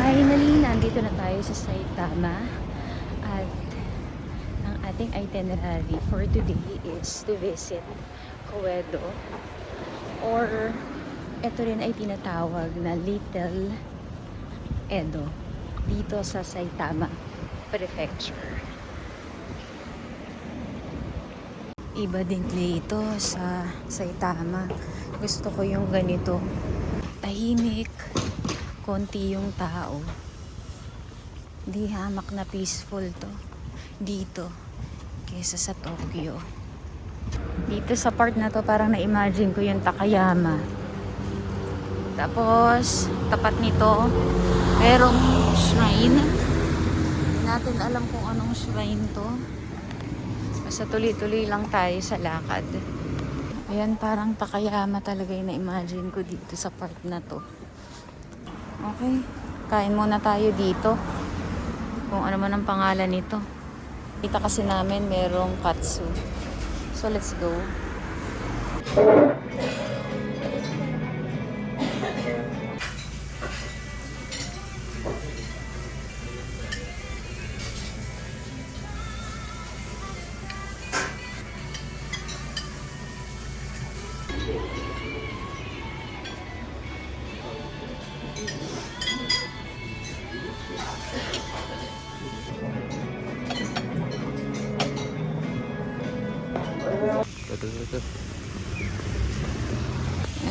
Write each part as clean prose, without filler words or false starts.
Finally, nandito na tayo sa Saitama at ang ating itinerary for today is to visit Coedo, or ito rin ay tinatawag na Little Edo dito sa Saitama Prefecture. Iba din ito sa Saitama. Gusto ko yung ganito, tahimik, konti yung tao. Di hamak na peaceful to dito kesa sa Tokyo. Dito sa part na to parang na-imagine ko yung Takayama. Tapos tapat nito merong shrine. Hindi natin alam kung anong shrine to. Basta tuloy-tuloy lang tayo sa lakad. Ayan, parang Takayama talaga yung na-imagine ko dito sa part na to. Okay, kain muna tayo dito. Kung ano man ang pangalan nito. Kita kasi namin merong katsu. So let's go.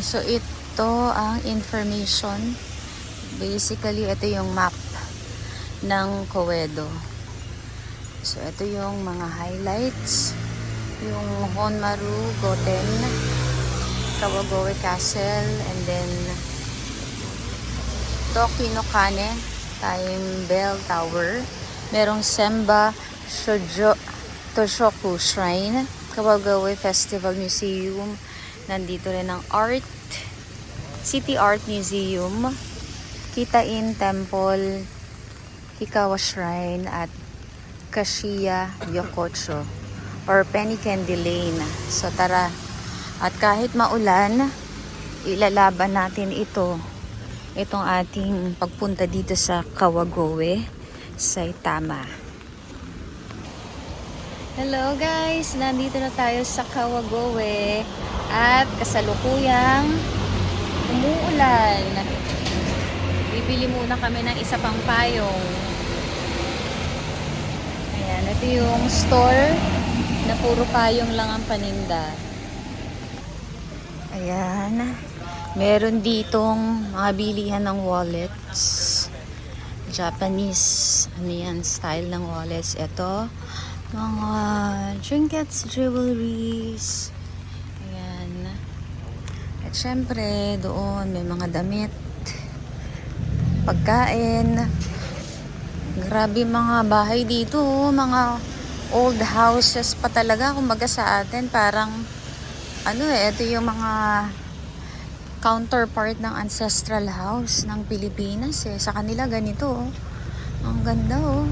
So ito ang information. Basically, ito yung map ng Coedo. So ito yung mga highlights. Yung Honmaru Goten, Kawagoe Castle, and then Tokinokane Time Bell Tower. Merong Semba Toshoku Shrine, Kawagoe Festival Museum. Nandito rin ang City Art Museum, Kitain Temple, Hikawa Shrine, at Kashiya Yokocho or Penny Candy Lane. So tara, at kahit maulan, ilalaban natin itong ating pagpunta dito sa Kawagoe, Saitama. Hello guys, nandito na tayo sa Kawagoe at kasalukuyang umuulan. Bibili muna kami ng isa pang payong. Ayan, ito yung store na puro payong lang ang paninda. Ayan, meron ditong mga bilihan ng wallets. Japanese, style ng wallets. Ito, mga trinkets, jewelries. Ayan. At syempre, doon may mga damit, pagkain. Grabe mga bahay dito, mga old houses pa talaga. Kumbaga sa atin, parang ito yung mga counterpart ng ancestral house ng Pilipinas eh. Sa kanila ganito oh. Ang ganda oh.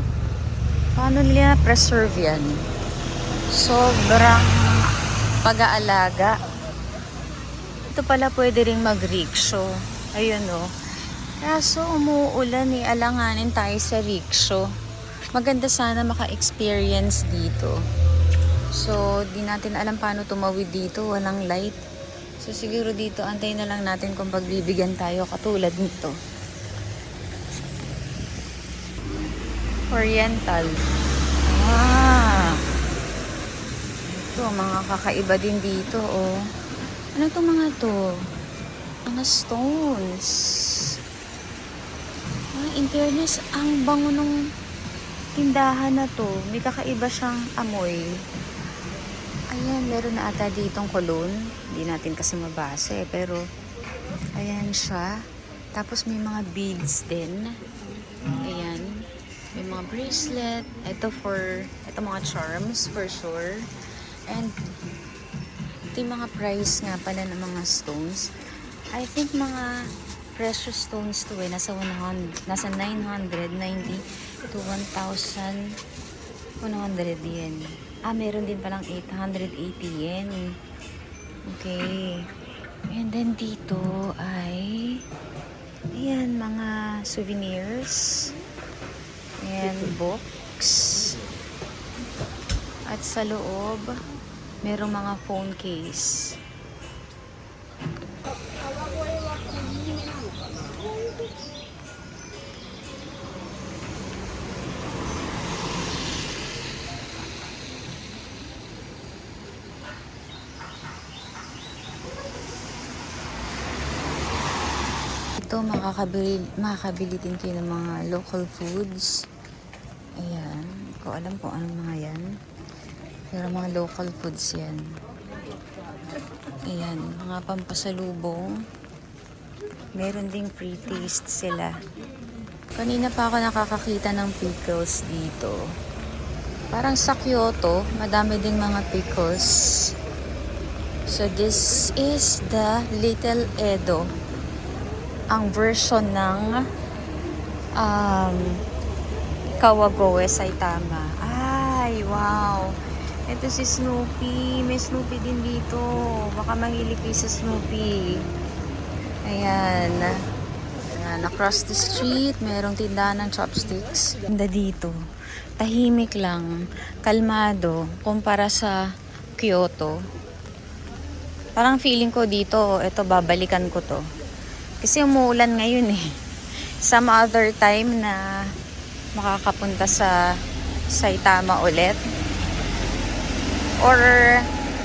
Paano nila preserve yan? Sobrang pag-aalaga. Ito pala pwede ring mag-rickshaw. Ayun oh. Kaso umuulan eh. Alanganin tayo sa rickshaw. Maganda sana maka-experience dito. So, di natin alam paano tumawid dito. Walang light. So, siguro dito, antayin na lang natin kung pagbibigyan tayo katulad nito. Oriental. Ito, mga kakaiba din dito, oh. Ano itong mga to? Mga stones. In fairness, ang bango ng tindahan na to. May kakaiba siyang amoy. Ayan, meron na ata ditong cologne. Hindi natin kasi mabasa eh, pero ayan siya. Tapos may mga beads din. Ayan. May mga bracelet. Ito mga charms for sure. And ito yung mga price nga pala ng mga stones. I think mga precious stones to eh. Nasa 990 to 1,100 yen. Meron din palang 880 yen. Okay. And then dito ay Ayan, mga souvenirs and books. At sa loob, merong mga phone case. Ito, makakabili din kayo ng mga local foods. Ayan, hindi ko alam kung anong mga yan. Pero mga local foods yan. Ayan, mga pampasalubong. Meron ding free taste sila. Kanina pa ako nakakakita ng pickles dito. Parang sa Kyoto, madami ding mga pickles. So this is the Little Edo. Ang version ng Kawagoe Saitama. Ay, wow! Ito si Snoopy. May Snoopy din dito. Baka mahilig kayo sa Snoopy. Ayan. Ayan. Across the street, mayroong tindahan ng chopsticks. Ganda dito. Tahimik lang. Kalmado. Kumpara sa Kyoto. Parang feeling ko dito, ito babalikan ko to. Kasi umuulan ngayon eh. Some other time na makakapunta sa Saitama ulit. Or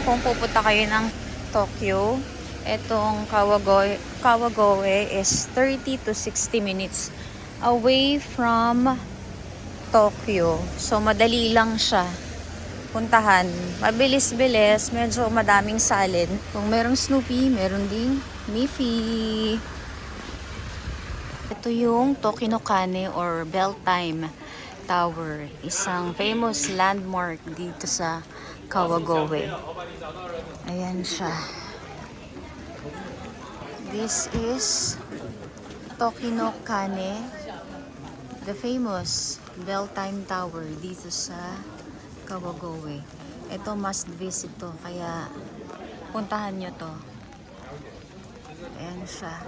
kung pupunta kayo ng Tokyo, etong Kawagoe is 30 to 60 minutes away from Tokyo. So madali lang siya puntahan. Mabilis-bilis, medyo madaming salin. Kung merong Snoopy, meron ding Miffy. Ito yung Tokinokane or Bell Time Tower. Isang famous landmark dito sa Kawagoe. Ayan siya. This is Tokinokane, the famous Bell Time Tower dito sa Kawagoe. Ito must visit to, kaya puntahan nyo to. Ayan siya.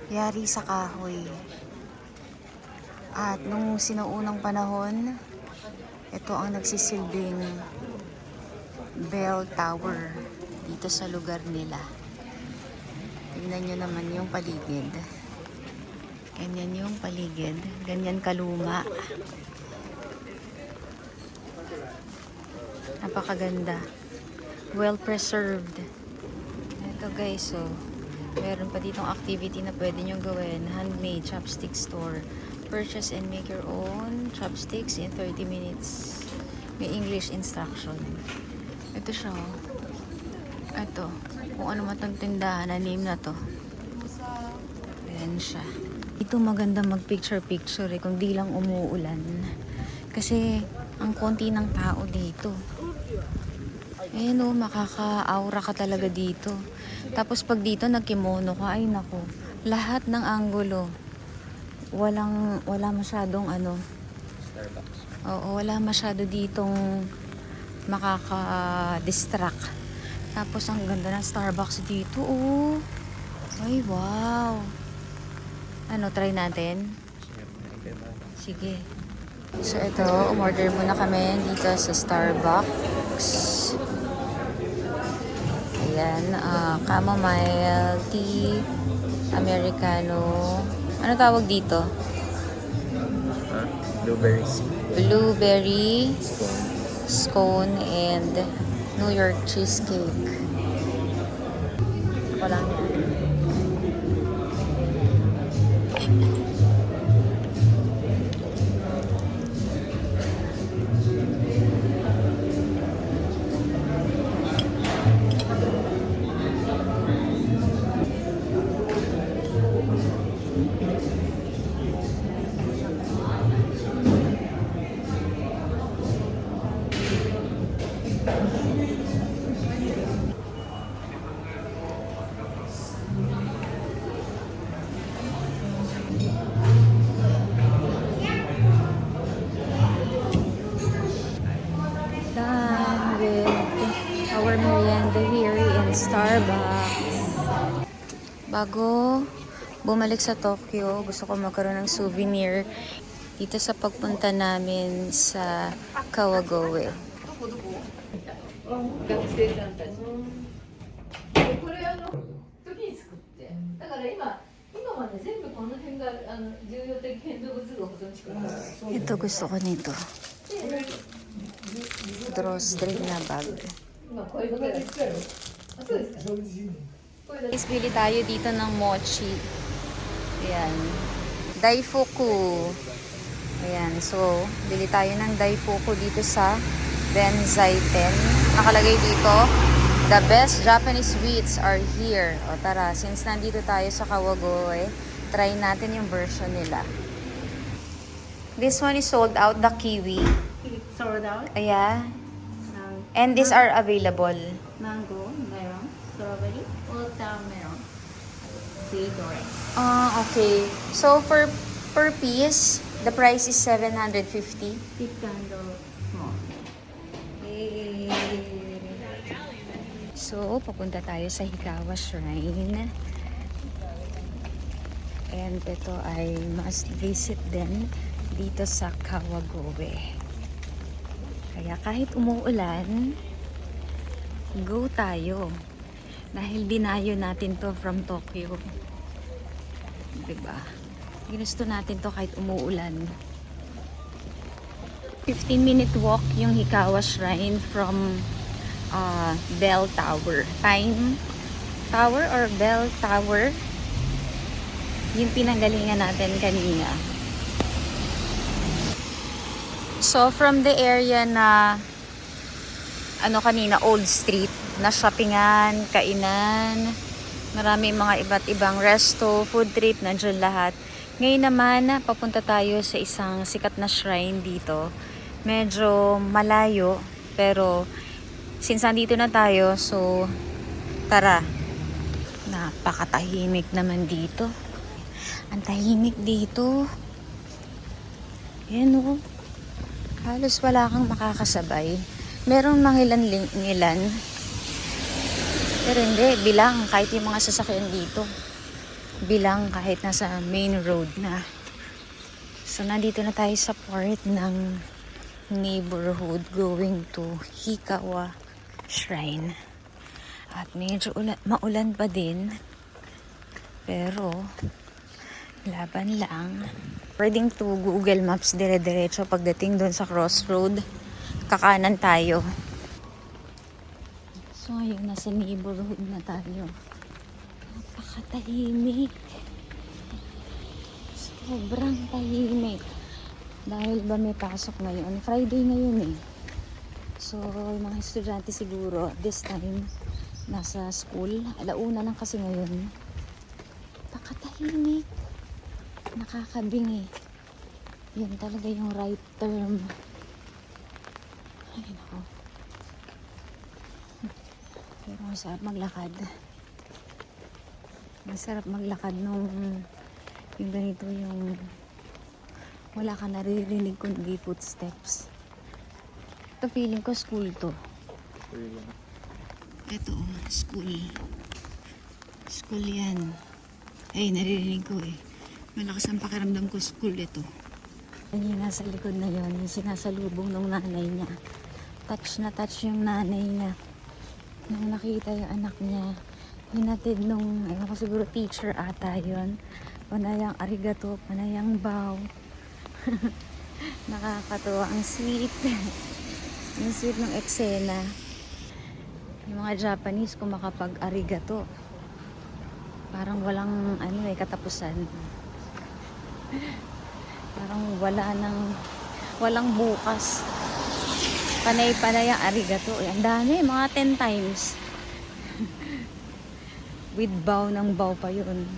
Yari sa kahoy. At nung sinuunang panahon, ito ang nagsisilbing Bell Tower dito sa lugar nila. Tingnan nyo naman yung paligid. Ganyan yung paligid. Ganyan kaluma. Napakaganda. Well preserved. Ito guys, so meron pa ditong activity na pwede nyo gawin. Handmade chopstick store. Purchase and make your own chopsticks in 30 minutes. May English instruction. Ito siya. Ito. Kung ano matang tindahan na name na to. Ayan siya. Ito maganda mag-picture-picture eh, kung di lang umuulan. Kasi ang konti ng tao dito. Ayan o, makaka-aura ka talaga dito. Tapos pag dito nagkimono ka, ay nako, lahat ng anggulo, wala masyadong ano. Starbucks. Oo, wala masyado ditong makaka-distract. Tapos ang ganda ng Starbucks dito, oh. Ay, wow. Ano, try natin? Sige. So, ito, umorder muna kami dito sa Starbucks. Ayan, chamomile tea, americano. Ano tawag dito? Blueberry tea. Blueberry scone and New York cheesecake. Ako lang yan. Done with our merienda here in Starbucks. Bago bumalik sa Tokyo. Gusto ko magkaroon ng souvenir dito sa pagpunta namin sa Kawagoe. 学生さんたち。これ時に作って。だから今はね全部この辺が重要的建造物が保存地区だから。 Ito gusto ko nito. Drawstring na bag. 今こういうことやる。あ、そうですか。これだけ。 Guys, bili tayo dito ng mochi. Ayan. Daifuku. Ayan. So, bili tayo ng Daifuku dito sa Benzaiten. Nakalagay dito, the best Japanese sweets are here. O tara, since nandito tayo sa Kawagoe, try natin yung version nila. This one is sold out, the kiwi. Sold out. Ayan. And these are available. Mango, melon, strawberry, watermelon, sweet orange. Okay. So, per piece, the price is 750. Big and small. So, papunta tayo sa Hikawa Shrine. And ito ay must visit din dito sa Kawagoe. Kaya kahit umuulan, go tayo. Dahil dinayo natin to from Tokyo. Diba? Ginusto natin to kahit umuulan. 15-minute walk yung Hikawa Shrine from Bell Tower. Time Tower or Bell Tower? Yung pinanggalingan natin kanina. So, from the area na kanina, Old Street, na shoppingan, kainan, marami mga iba't ibang resto, food trip, nandiyan lahat. Ngayon naman, papunta tayo sa isang sikat na shrine dito. Medyo malayo, pero since nandito na tayo, so tara. Napakatahimik naman dito. Ang tahimik dito. Ayan o. Halos wala kang makakasabay. Meron mga ilan. Pero hindi, bilang kahit yung mga sasakyan dito. Bilang kahit nasa main road na. So, nandito na tayo sa part ng neighborhood going to Hikawa Shrine. At medyo maulan pa din. Pero, laban lang. According to Google Maps, dire-diretso pagdating doon sa crossroad, kakanan tayo. So, ngayon nasa neighborhood na tayo. Napakatahimik. Sobrang tahimik. Dahil ba may pasok ngayon? Friday ngayon eh. So, yung mga estudyante siguro, this time, nasa school. Alauna lang kasi ngayon. Napakatahimik. Nakakabingi. Yan talaga yung right term. Ay, nako. Pero masarap maglakad. Masarap maglakad nung yung ganito yung wala ka naririnig kundi footsteps. Ito feeling ko school to. Ito, school. School yan. Ay, naririnig ko eh. Malakas ang pakiramdam ko, school ito. Yung nasa likod na yon, yung sinasalubong ng nanay niya. Touch na touch yung nanay niya. Nung nakita yung anak niya, hinatid nung, ko siguro teacher ata yun. Panayang arigato, panayang bow. Nakakatuwa, ang sweet. Ang sweet ng eksena. Yung mga Japanese kung makapag-arigato. Parang walang katapusan. Parang walang bukas. Panay-panay ang arigato. Ang dami, mga 10 times. With bow ng bow pa yun.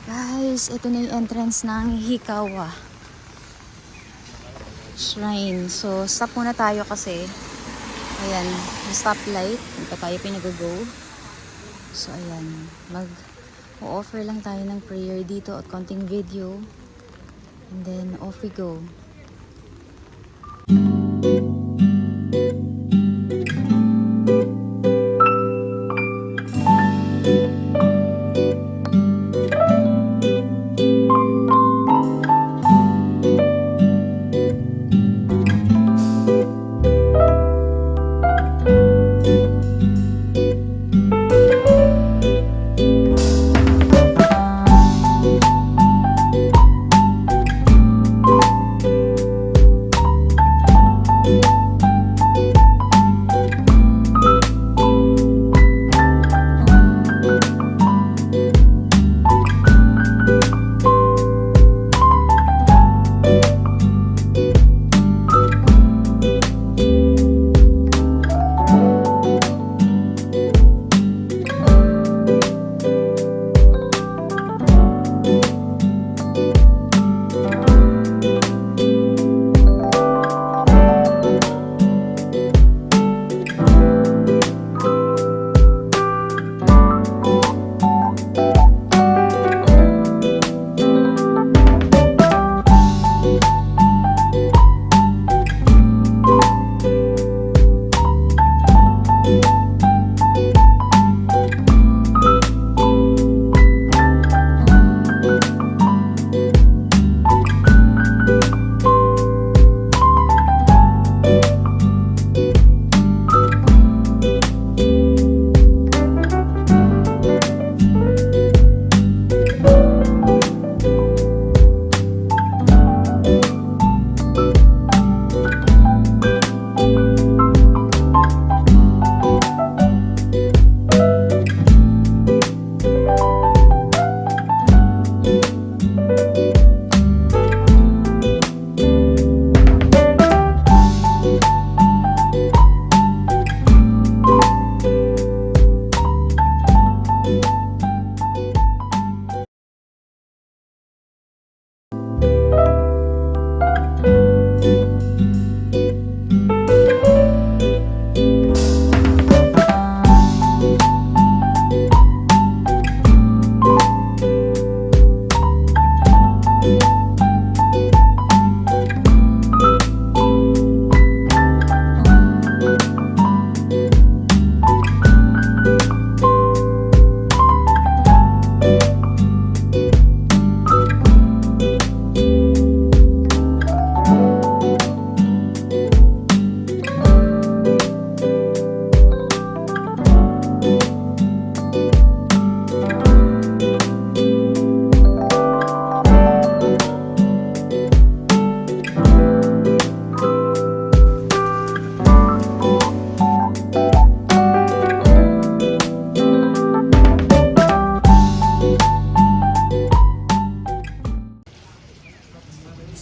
Guys, ito na yung entrance ng Hikawa Shrine. So, stop muna tayo kasi ayan, may stoplight. Hindi pa tayo pinag-go. So, ayan. Mag-offer lang tayo ng prayer dito at konting video. And then, off we go.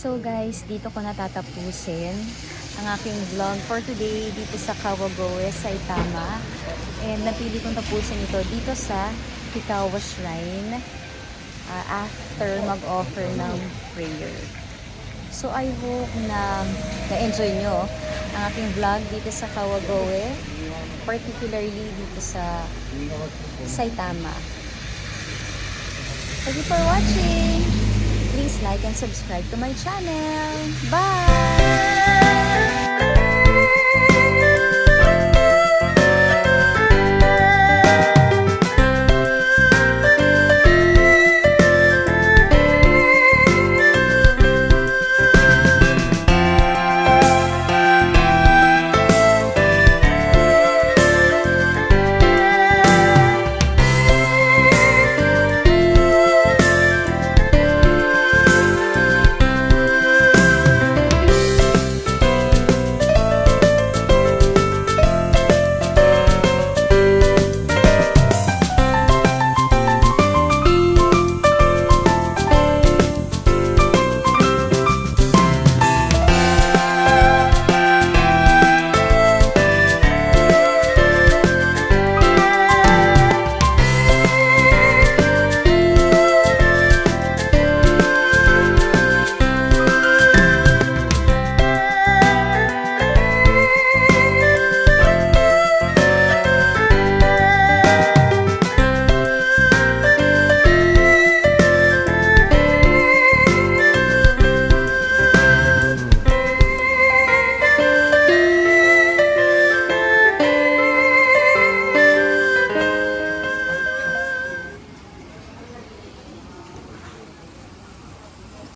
So guys, dito ko natatapusin ang aking vlog for today dito sa Kawagoe, Saitama. And napili kong tapusin ito dito sa Hikawa Shrine after mag-offer ng prayer. So I hope na na-enjoy nyo ang aking vlog dito sa Kawagoe, particularly dito sa Saitama. Thank you for watching! Please like and subscribe to my channel. Bye!